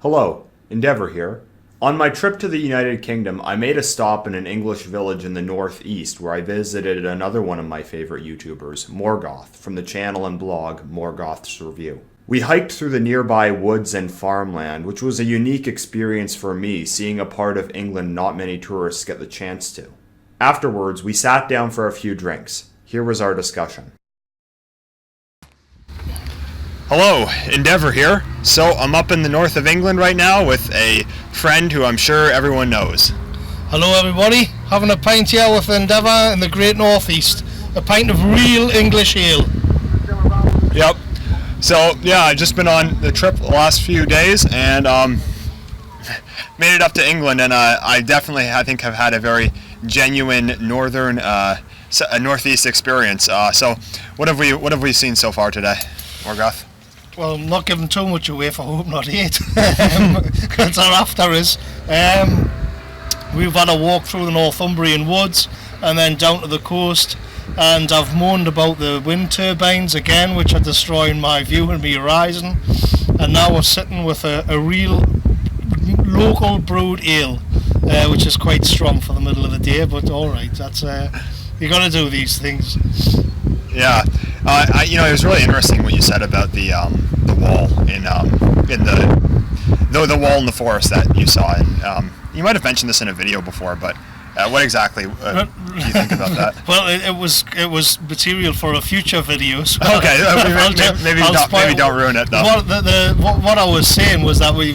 Hello, Endeavour here. On my trip to the United Kingdom, I made a stop in an English village in the northeast where I visited another one of my favorite YouTubers, Morgoth, from the channel and blog Morgoth's Review. We hiked through the nearby woods and farmland, which was a unique experience for me, seeing a part of England not many tourists get the chance to. Afterwards, we sat down for a few drinks. Here was our discussion. Hello, Endeavour here. So I'm up in the north of England right now with a friend who I'm sure everyone knows. Hello everybody, having a pint here with Endeavour in the great northeast. A pint of real English ale. Yep. So yeah, I've just been on the trip the last few days and made it up to England, and I definitely, I think, have had a very genuine northern, northeast experience. So what have we seen so far today, Morgoth? Well, I'm not giving too much away for Hope Not 8. That's our after is. We've had a walk through the Northumbrian woods and then down to the coast, and I've moaned about the wind turbines again, which are destroying my view and my horizon. And now we're sitting with a real local brewed ale, which is quite strong for the middle of the day, but alright, that's you got to do these things. Yeah, it was really interesting what you said about the wall in the wall in the forest that you saw. And you might have mentioned this in a video before, but what exactly do you think about that? Well, it was material for a future video. So okay, maybe don't ruin it though. What I was saying was that we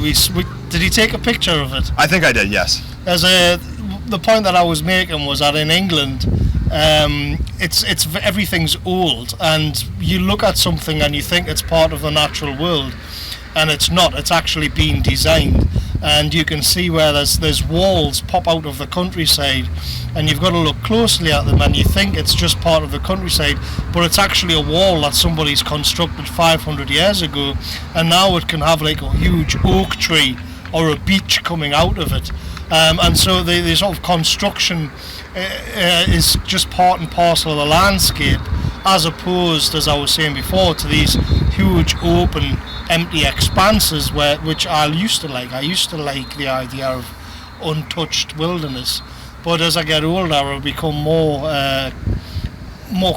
did he take a picture of it? I think I did, yes. The point that I was making was that in England, everything's old, and you look at something and you think it's part of the natural world, and it's not. It's actually been designed, and you can see where there's walls pop out of the countryside, and you've got to look closely at them, and you think it's just part of the countryside, but it's actually a wall that somebody's constructed 500 years ago, and now it can have like a huge oak tree or a beech coming out of it. And so the sort of construction is just part and parcel of the landscape, as opposed, as I was saying before, to these huge open empty expanses which I used to like. I used to like the idea of untouched wilderness, but as I get older I become more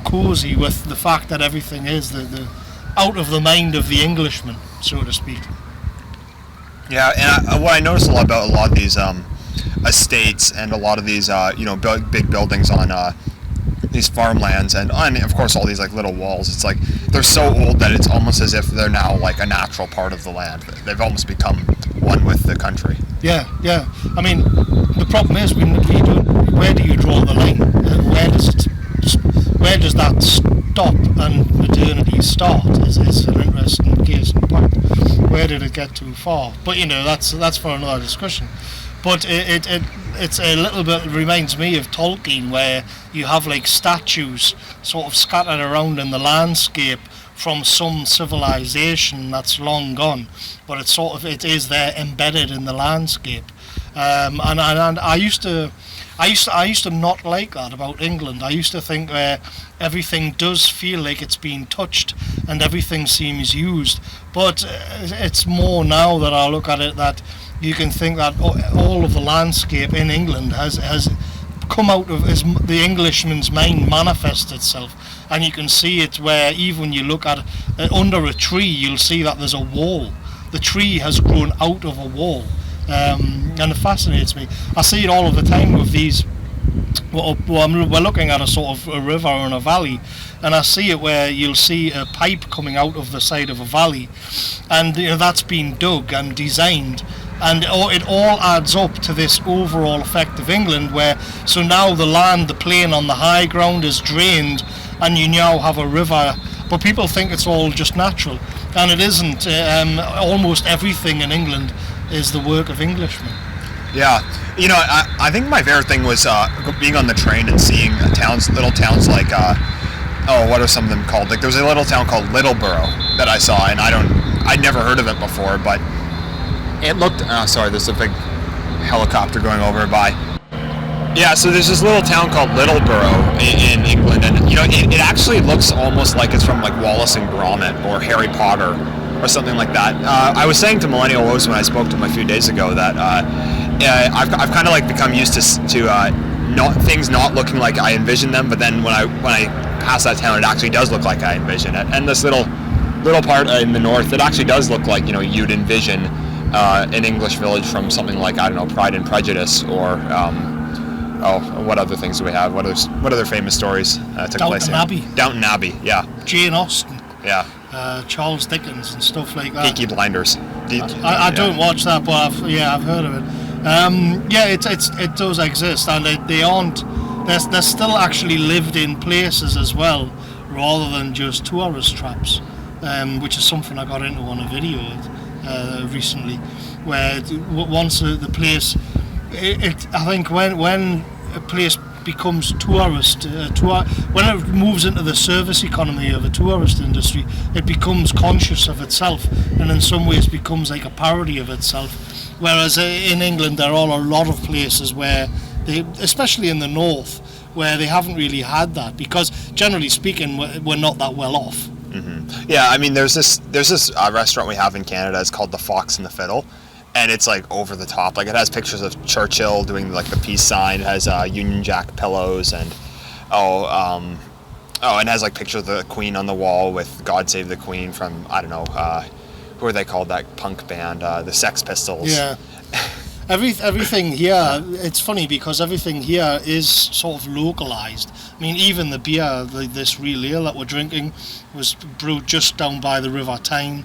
cosy with the fact that everything is the out of the mind of the Englishman, so to speak. Yeah, and what I noticed a lot about a lot of these estates and a lot of these big buildings on these farmlands and of course all these like little walls, it's like they're so old that it's almost as if they're now like a natural part of the land. They've almost become one with the country. Yeah. I mean, the problem is where do you draw the line? Where does that stop and modernity start? Is an interesting case in point. Where did it get too far? But that's for another discussion. But it's a little bit, it reminds me of Tolkien, where you have like statues sort of scattered around in the landscape from some civilization that's long gone, but it is there embedded in the landscape. And I used to not like that about England. I used to think where everything does feel like it's been touched and everything seems used, but it's more now that I look at it that you can think that all of the landscape in England has come out of the Englishman's mind manifest itself, and you can see it where even when you look at under a tree, you'll see that there's a wall. The tree has grown out of a wall, and it fascinates me. I see it all of the time with these. We're looking at a sort of a river and a valley, and I see it where you'll see a pipe coming out of the side of a valley, and that's been dug and designed, and it all adds up to this overall effect of England, where so now the plain on the high ground is drained, and you now have a river, but people think it's all just natural, and it isn't. Almost everything in England is the work of Englishmen. Yeah, I think my favorite thing was being on the train and seeing little towns like, what are some of them called? Like there was a little town called Littleborough that I saw, and I'd never heard of it before, but it looked, sorry, there's a big helicopter going over by. Yeah, so there's this little town called Littleborough in England, and it actually looks almost like it's from like Wallace and Gromit or Harry Potter. or something like that. I was saying to Millennial Rose when I spoke to him a few days ago that I've kind of like become used to not things not looking like I envision them, but then when I pass that town, it actually does look like I envision it. And this little part in the north, it actually does look like, you know, you'd envision an English village from something like, I don't know, Pride and Prejudice, or what other things do we have? What other famous stories took place here? Downton Abbey, yeah. Jane Austen. Yeah. Charles Dickens and stuff like that. Peaky Blinders. I don't watch that, but I've heard of it. It does exist, and they aren't. They're still actually lived in places as well, rather than just tourist traps, which is something I got into on a video recently, where once the place, I think when a place becomes when it moves into the service economy of a tourist industry, it becomes conscious of itself, and in some ways becomes like a parody of itself. Whereas in England there are a lot of places where especially in the north, where they haven't really had that, because generally speaking we're not that well off. Mm-hmm. Yeah, I mean there's this restaurant we have in Canada. It's called the Fox and the Fiddle. And it's like over the top. Like it has pictures of Churchill doing like the peace sign. It has Union Jack pillows, and and it has like pictures of the Queen on the wall with "God Save the Queen" from, I don't know, who are they called, that punk band, the Sex Pistols. Yeah. Everything here, it's funny because everything here is sort of localized. I mean, even the beer, this real ale that we're drinking, was brewed just down by the River Tyne.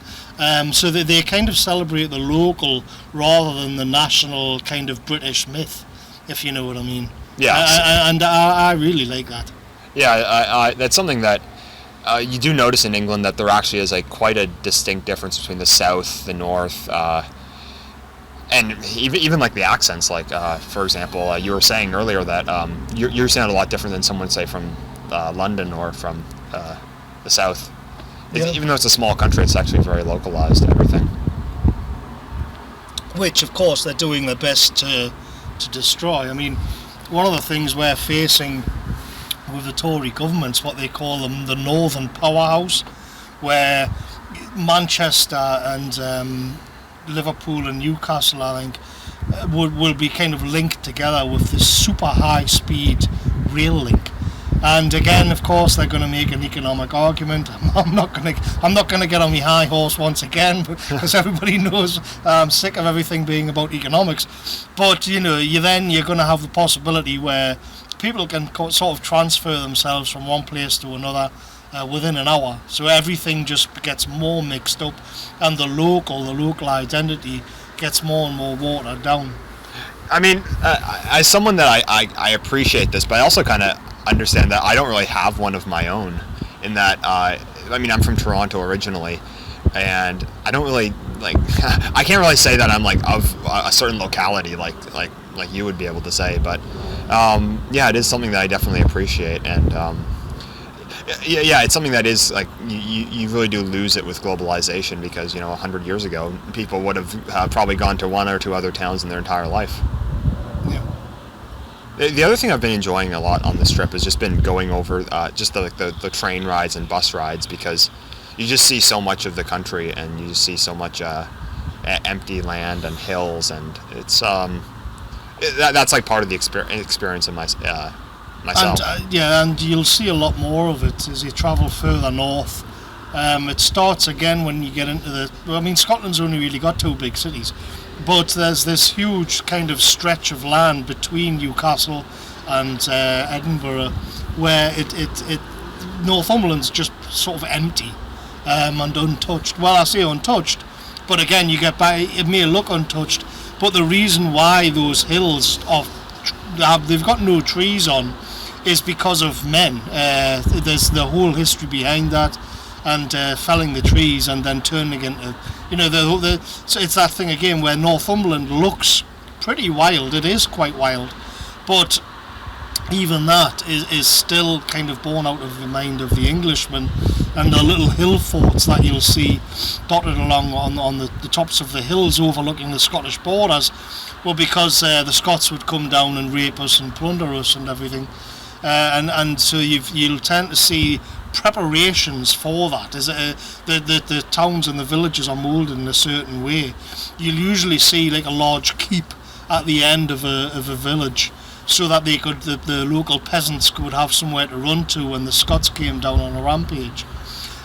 So they kind of celebrate the local rather than the national kind of British myth, if you know what I mean. Yeah. And I really like that. Yeah, that's something that you do notice in England, that there actually is like quite a distinct difference between the south, the north, and even like the accents. Like for example, you were saying earlier that you sound a lot different than someone, say, from London or from the south. Yeah. Even though it's a small country, it's actually very localized, everything. Which, of course, they're doing their best to destroy. I mean, one of the things we're facing with the Tory government's what they call them the Northern Powerhouse, where Manchester and Liverpool and Newcastle, I think, will be kind of linked together with this super high speed rail link. And again, of course, they're going to make an economic argument. I'm not going to get on my high horse once again, because everybody knows I'm sick of everything being about economics. But you know, you're going to have the possibility where people can sort of transfer themselves from one place to another within an hour. So everything just gets more mixed up, and the local identity gets more and more watered down. I mean, as someone that I appreciate this, but I also kind of understand that I don't really have one of my own, in that I mean, I'm from Toronto originally, and I don't really like I can't really say that I'm like of a certain locality like you would be able to say, but yeah, it is something that I definitely appreciate, and yeah, it's something that is like you really do lose it with globalization, because 100 years ago people would have probably gone to one or two other towns in their entire life. Yeah. The other thing I've been enjoying a lot on this trip has just been going over just the train rides and bus rides, because you just see so much of the country, and you just see so much empty land and hills, and it's that's like part of the experience of myself. And you'll see a lot more of it as you travel further north. It starts again when you get into Scotland's only really got two big cities, but there's this huge kind of stretch of land between Newcastle and Edinburgh, where Northumberland's just sort of empty and untouched. Well, I say untouched, but again, you get by, it may look untouched, but the reason why those hills they've got no trees on is because of men. There's the whole history behind that, and felling the trees and then turning into, so it's that thing again where Northumberland looks pretty wild. It is quite wild, but even that is still kind of born out of the mind of the Englishman, and the little hill forts that you'll see dotted along on the tops of the hills overlooking the Scottish borders, well, because the Scots would come down and rape us and plunder us and everything, and so you'll tend to see preparations for that. Is the towns and the villages are moulded in a certain way. You'll usually see like a large keep at the end of a village, so that the local peasants could have somewhere to run to when the Scots came down on a rampage.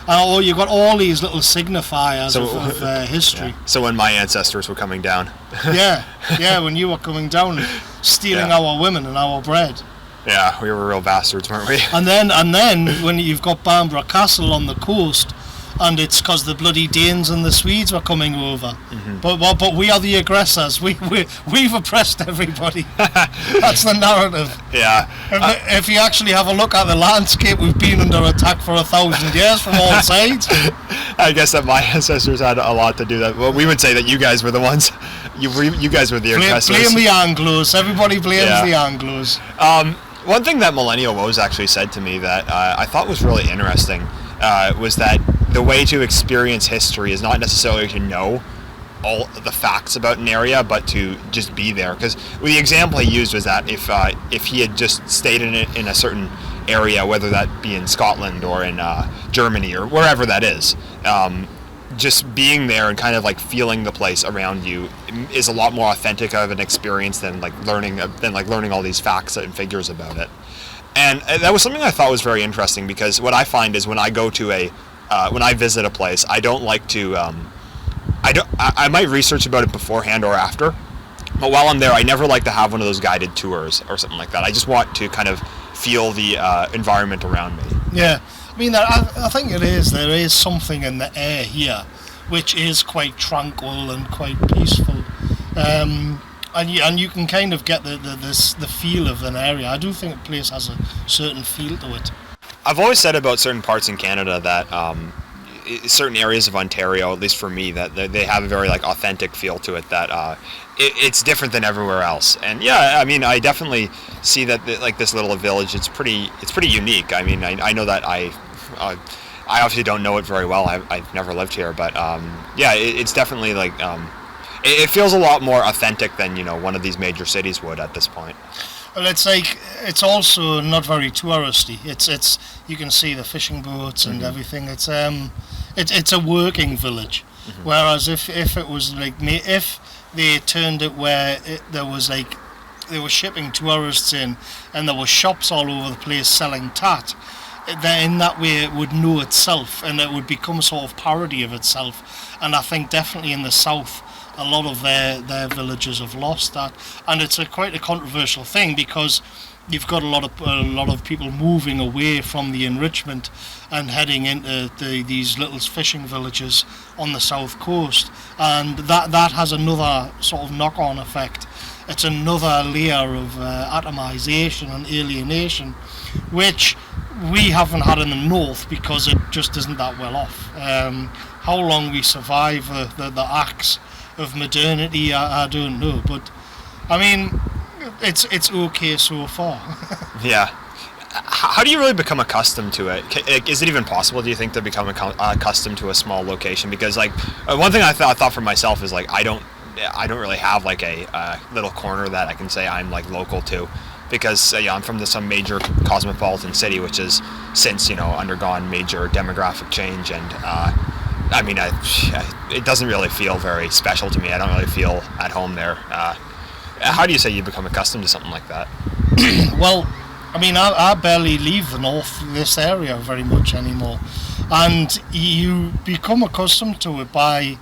Or you've got all these little signifiers of history. Yeah. So when my ancestors were coming down. yeah, when you were coming down, stealing our women and our bread. Yeah, we were real bastards, weren't we? And then when you've got Bamborough Castle on the coast, and it's because the bloody Danes and the Swedes were coming over. Mm-hmm. But we are the aggressors. We've oppressed everybody. That's the narrative. Yeah. If you actually have a look at the landscape, we've been under attack for 1,000 years from all sides. I guess that my ancestors had a lot to do that. Well, we would say that you guys were the ones. You guys were the aggressors. Blame the Anglos. Everybody blames the Anglos. One thing that Millennial Woes actually said to me that I thought was really interesting was that the way to experience history is not necessarily to know all the facts about an area, but to just be there. Because the example he used was that if he had just stayed in a certain area, whether that be in Scotland or in Germany or wherever that is, just being there and kind of like feeling the place around you is a lot more authentic of an experience than learning all these facts and figures about it. And that was something I thought was very interesting, because what I find is when I go to when I visit a place, I don't like to I might research about it beforehand or after, but while I'm there, I never like to have one of those guided tours or something like that. I just want to kind of feel the environment around me. Yeah, I mean, I think there is something in the air here which is quite tranquil and quite peaceful, and you can kind of get the feel of an area. I do think a place has a certain feel to it. I've always said about certain parts in Canada that certain areas of Ontario, at least for me, that they have a very authentic feel to it, that it's different than everywhere else. And yeah, I mean, I definitely see that this little village, it's pretty unique. I mean, I know that I obviously don't know it very well. I've never lived here, but yeah, it's definitely it feels a lot more authentic than one of these major cities would at this point. Well, it's also not very touristy. It's you can see the fishing boats and everything. It's a working village. Mm-hmm. Whereas if it was if they turned it where there was they were shipping tourists in and there were shops all over the place selling tat, then in that way it would know itself and it would become a sort of parody of itself. And I think definitely in the south, a lot of their villages have lost that, and it's quite a controversial thing, because you've got a lot of people moving away from the enrichment and heading into these little fishing villages on the south coast, and that has another sort of knock-on effect. It's another layer of atomization and alienation, which we haven't had in the north because it just isn't that well off. How long we survive the axe of modernity, I don't know, but I mean, it's okay so far. Yeah. How do you really become accustomed to it? Is it even possible, do you think, to become accustomed to a small location? Because one thing I thought for myself is I don't really have a little corner that I can say I'm local to, because I'm from some major cosmopolitan city which has since undergone major demographic change, and I mean, it doesn't really feel very special to me. I don't really feel at home there. How do you say you become accustomed to something like that? Well, I mean, I barely leave the north, this area, very much anymore. And you become accustomed to it by,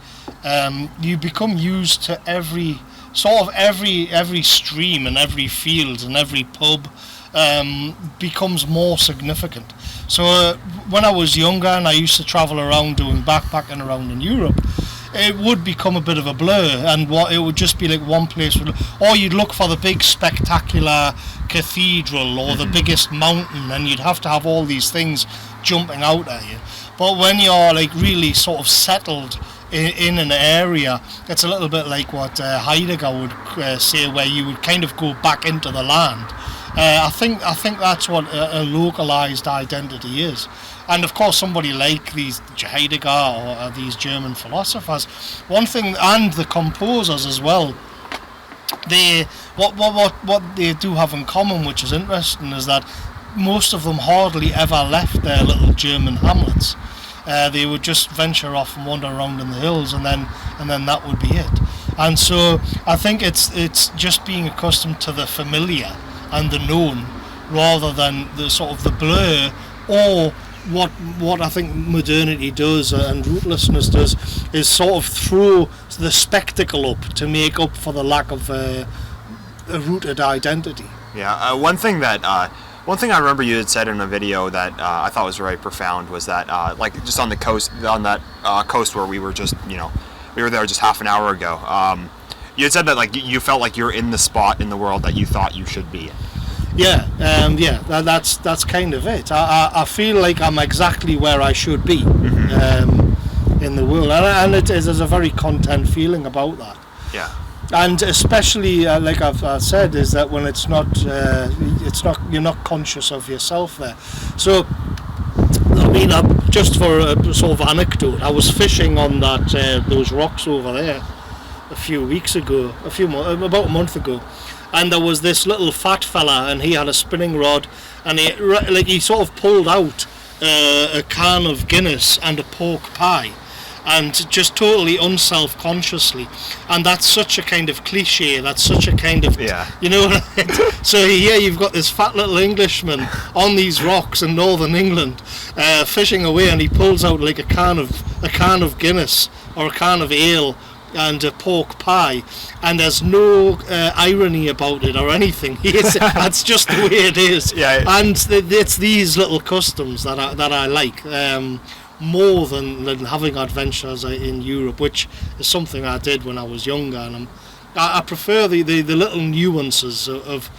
you become used to every stream and every field and every pub becomes more significant. So when I was younger and I used to travel around doing backpacking around in Europe, it would become a bit of a blur, and it would just be one place, or you'd look for the big spectacular cathedral or the biggest mountain, and you'd have to have all these things jumping out at you. But when you're really sort of settled in an area, it's a little bit like what Heidegger would say, where you would kind of go back into the land. I think that's what a localized identity is. And of course, somebody like these Heidegger or these German philosophers, one thing, and the composers as well, what they do have in common, which is interesting, is that most of them hardly ever left their little German hamlets. They would just venture off and wander around in the hills, and then that would be it. And so I think it's just being accustomed to the familiar and the known, rather than the sort of the blur, or what I think modernity does and rootlessness does is sort of throw the spectacle up to make up for the lack of a rooted identity. Yeah, one thing I remember you had said in a video that I thought was very profound was that like just on the coast, on that coast where we were just, we were there just half an hour ago. You had said that like you felt like you're in the spot in the world that you thought you should be in. Yeah, that's kind of it. I feel like I'm exactly where I should be in the world, and there's a very content feeling about that. Yeah. And especially, like I've said, is that when it's not, you're not conscious of yourself there. So, I mean, just for a sort of anecdote, I was fishing on those rocks over there about a month ago, and there was this little fat fella, and he had a spinning rod, and he sort of pulled out a can of Guinness and a pork pie, and just totally unself-consciously, and that's such a kind of cliche, that's such a kind of, so here you've got this fat little Englishman on these rocks in northern England, fishing away, and he pulls out like a can of Guinness or a can of ale and a pork pie, and there's no irony about it or anything. That's just the way it is. Yeah. And it's these little customs that I like. More than having adventures in Europe, which is something I did when I was younger, and I prefer the little nuances of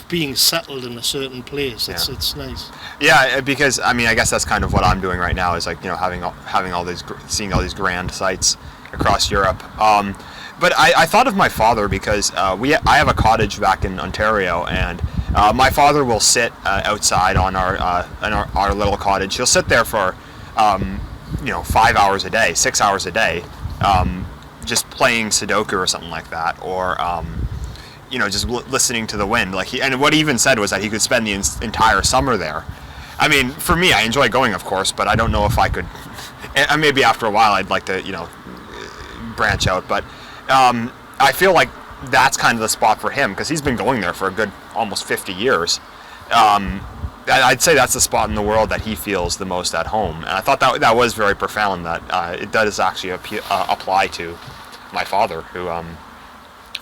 being settled in a certain place. It's nice. Yeah, because I mean, I guess that's kind of what I'm doing right now. Is like having all these, seeing all these grand sights across Europe. But I thought of my father because I have a cottage back in Ontario, and my father will sit outside on our little cottage. He'll sit there for 5 hours a day, 6 hours a day, just playing Sudoku or something like that, or just listening to the wind. And what he even said was that he could spend the entire summer there. I mean, for me, I enjoy going, of course, but I don't know if I could. And maybe after a while, I'd like to, branch out. But I feel like that's kind of the spot for him because he's been going there for a good almost 50 years. I'd say that's the spot in the world that he feels the most at home, and I thought that was very profound. That it does actually apply to my father, who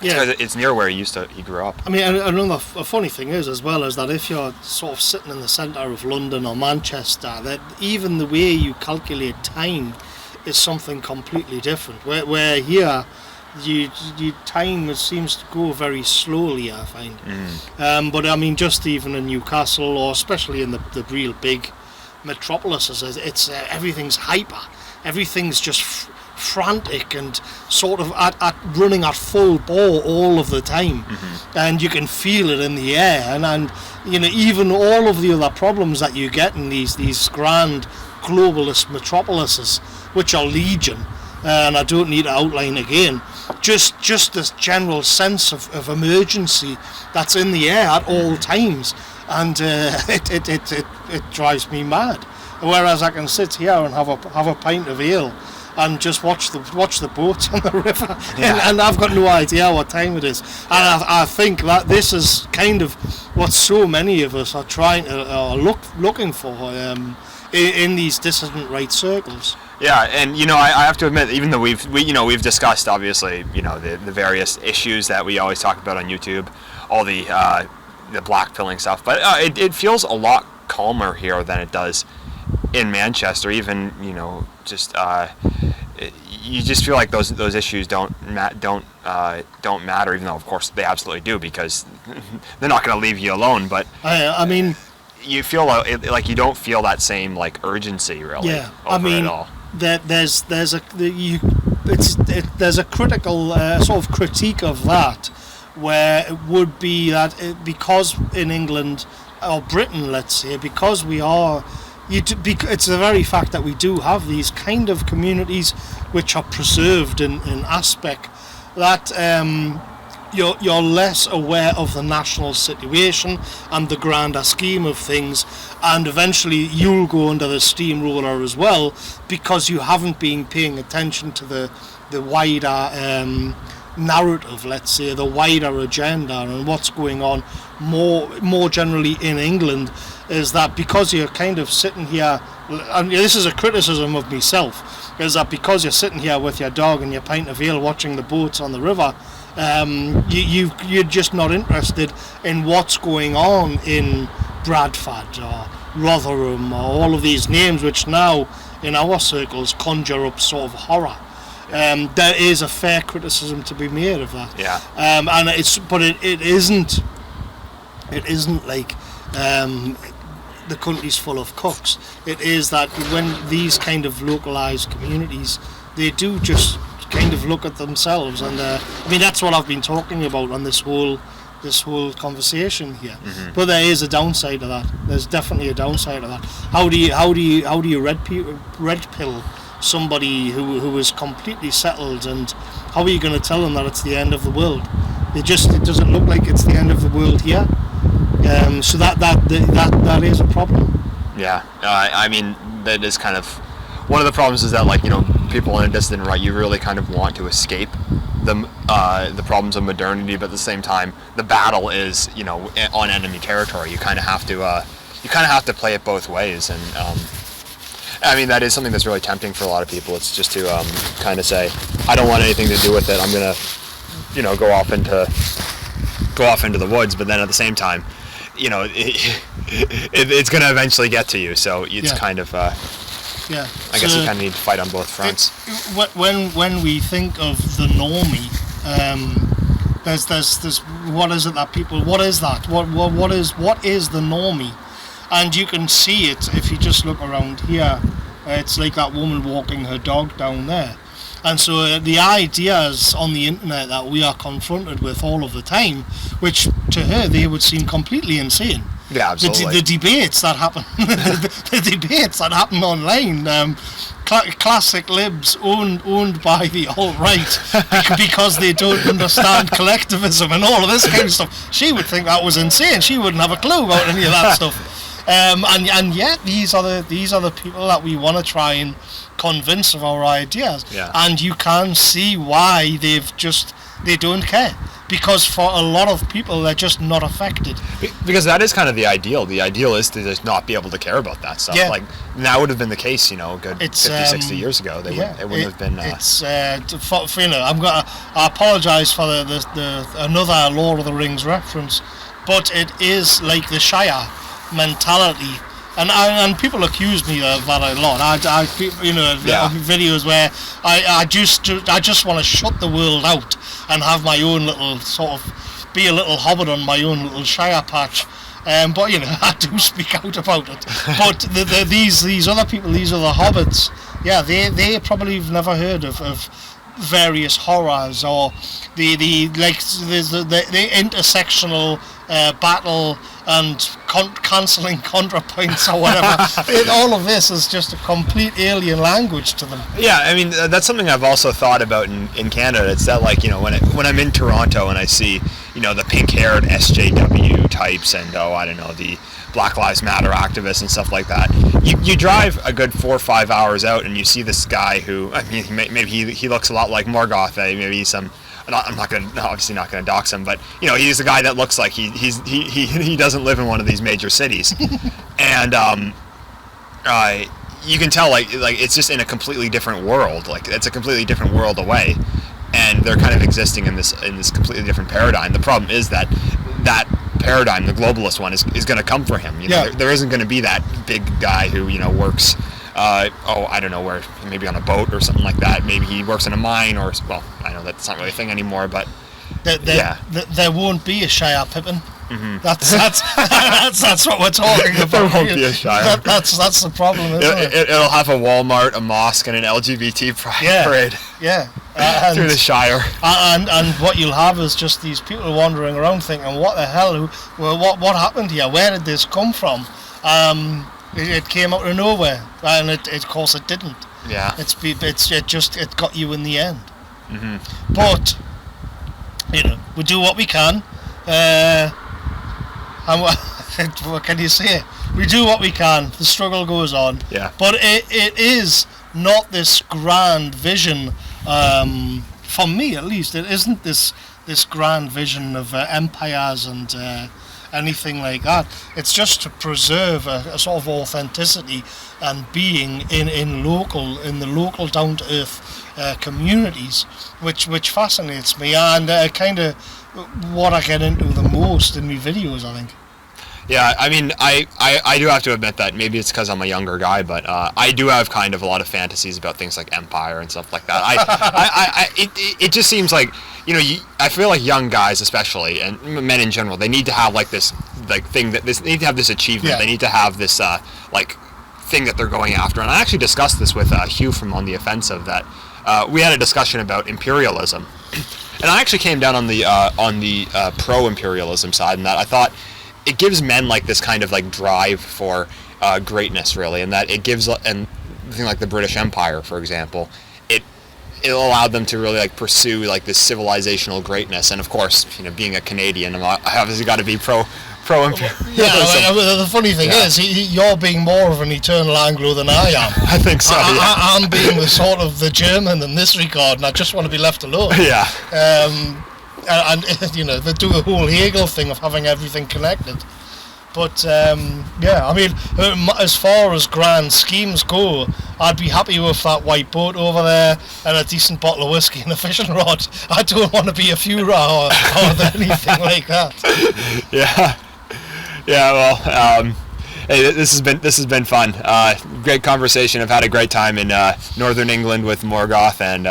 it's near where he grew up. I mean, another funny thing is as well is that if you're sort of sitting in the centre of London or Manchester, that even the way you calculate time is something completely different. Where here, time seems to go very slowly, I find. But I mean, just even in Newcastle, or especially in the real big metropolises, it's everything's hyper. Everything's just frantic and sort of at running at full bore all of the time, and you can feel it in the air. And even all of the other problems that you get in these grand globalist metropolises, which are legion, and I don't need to outline again. Just this general sense of emergency that's in the air at all times, and it drives me mad. Whereas I can sit here and have a pint of ale and just watch the boats on the river, and I've got no idea what time it is. And I think that this is kind of what so many of us are trying to looking for in these dissident right circles. Yeah, and I have to admit, even though we've discussed obviously the various issues that we always talk about on YouTube, all the blackpilling stuff, but it feels a lot calmer here than it does in Manchester. Even you just feel like those issues don't matter, even though of course they absolutely do, because they're not going to leave you alone. But I mean, you feel like you don't feel that same urgency really. Yeah, over it all. There's a critical sort of critique of that, where it would be that because in England or Britain, let's say, because we are, it's the very fact that we do have these kind of communities which are preserved in aspect, that you're less aware of the national situation and the grander scheme of things, and eventually you'll go under the steamroller as well, because you haven't been paying attention to the wider narrative, let's say, the wider agenda, and what's going on more generally in England. Is that because you're kind of sitting here, and this is a criticism of myself, is that because you're sitting here with your dog and your pint of ale watching the boats on the river, you're just not interested in what's going on in Bradford or Rotherham or all of these names which now in our circles conjure up sort of horror. There is a fair criticism to be made of that. Yeah. And it isn't like the country's full of cooks. It is that when these kind of localised communities, they do just kind of look at themselves, and I mean that's what I've been talking about on this whole conversation here. Mm-hmm. But there is a downside to that. There's definitely a downside to that. How do you red pill somebody who is completely settled, and how are you going to tell them that it's the end of the world? It doesn't look like it's the end of the world here. So that is a problem. Yeah, I mean that is kind of one of the problems, is that, like, you know, people on a distant right, you really kind of want to escape the problems of modernity, but at the same time, the battle is, you know, on enemy territory. You kind of have to play it both ways, and I mean that is something that's really tempting for a lot of people. It's just to kind of say, I don't want anything to do with it. I'm gonna, you know, go off into the woods, but then at the same time, you know, it's going to eventually get to you. So it's kind of, I guess you kind of need to fight on both fronts. When we think of the normie, there's what is it that people? What is that? What is the normie? And you can see it if you just look around here. It's like that woman walking her dog down there. And so the ideas on the internet that we are confronted with all of the time, which to her they would seem completely insane. Yeah, absolutely. The debates that happen, the debates that happen online, classic libs owned by the alt-right because they don't understand collectivism and all of this kind of stuff. She would think that was insane. She wouldn't have a clue about any of that stuff. And yet these are the people that we want to try and convince of our ideas. Yeah. And you can see why they don't care, because for a lot of people they're just not affected. Because that is kind of the ideal. The ideal is to just not be able to care about that stuff. Yeah. Like, that would have been the case, you know, a good 50, 60 years ago. It wouldn't have been. You know, I apologise for the another Lord of the Rings reference, but it is like the Shire mentality, and people accuse me of that a lot. I you know, videos where I just want to shut the world out and have my own little sort of, be a little hobbit on my own little Shire patch. But you know, I do speak out about it. But these other people, these other hobbits, yeah, they probably have never heard of various horrors, or the intersectional battle and cancelling contrapoints or whatever. All of this is just a complete alien language to them. Yeah, I mean, that's something I've also thought about in Canada. It's that, like, you know, when I'm in Toronto and I see, you know, the pink-haired SJW types and, I don't know, the Black Lives Matter activists and stuff like that, you drive a good 4 or 5 hours out and you see this guy who, I mean, maybe he looks a lot like Morgoth. Maybe he's some, I'm obviously not gonna dox him, but, you know, he's a guy that looks like he doesn't live in one of these major cities, and you can tell like it's just in a completely different world. Like, it's a completely different world away, and they're kind of existing in this completely different paradigm. The problem is that paradigm, the globalist one, is going to come for him. You know, there isn't going to be that big guy who, you know, works. I don't know where, maybe on a boat or something like that. Maybe he works in a mine, or, well, I know that's not really a thing anymore, but there won't be a Shire Pippin. Mm-hmm. That's what we're talking about. There won't be a Shire. That's the problem, isn't it? It'll have a Walmart, a mosque, and an LGBT parade. Yeah. Through the Shire. And what you'll have is just these people wandering around thinking, what the hell? What happened here? Where did this come from? It came out of nowhere, and of course it didn't. Yeah. It got you in the end. Mm-hmm. But we do what we can. And what can you say? We do what we can. The struggle goes on. Yeah. But it is not this grand vision, for me at least. It isn't this grand vision of empires and anything like that. It's just to preserve a sort of authenticity and being in the local down to earth communities, which fascinates me, and kind of what I get into the most in my videos, I think. Yeah, I mean, I do have to admit that maybe it's because I'm a younger guy, but I do have kind of a lot of fantasies about things like Empire and stuff like that. It just seems like, I feel like young guys especially, and men in general, they need to have like this thing they need to have this achievement. Yeah. They need to have this thing that they're going after. And I actually discussed this with Hugh from On the Offensive, that we had a discussion about imperialism, and I actually came down on the pro-imperialism side, and that I thought it gives men like this kind of like drive for greatness, really, and that it gives, and the thing like the British Empire, for example, it allowed them to really like pursue like this civilizational greatness. And of course, being a Canadian, I obviously got to be pro-imperialism. Yeah, the funny thing is, you're being more of an eternal Anglo than I am. I think so. I'm being the German in this regard, and I just want to be left alone. Yeah. And they do the whole Hegel thing of having everything connected. But I mean, as far as grand schemes go, I'd be happy with that white boat over there and a decent bottle of whiskey and a fishing rod. I don't want to be a Führer or anything like that. Yeah. Well, hey, this has been fun. Great conversation. I've had a great time in northern England with Morgoth, and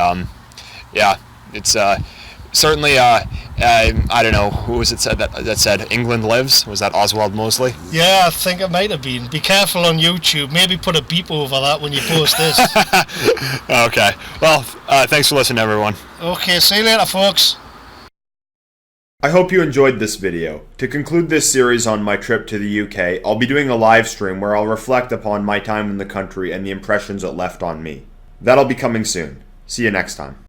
it's certainly. I don't know who was it said that said England lives. Was that Oswald Mosley? Yeah, I think it might have been. Be careful on YouTube. Maybe put a beep over that when you post this. Okay. Well, thanks for listening, everyone. Okay, see you later, folks. I hope you enjoyed this video. To conclude this series on my trip to the UK, I'll be doing a live stream where I'll reflect upon my time in the country and the impressions it left on me. That'll be coming soon. See you next time.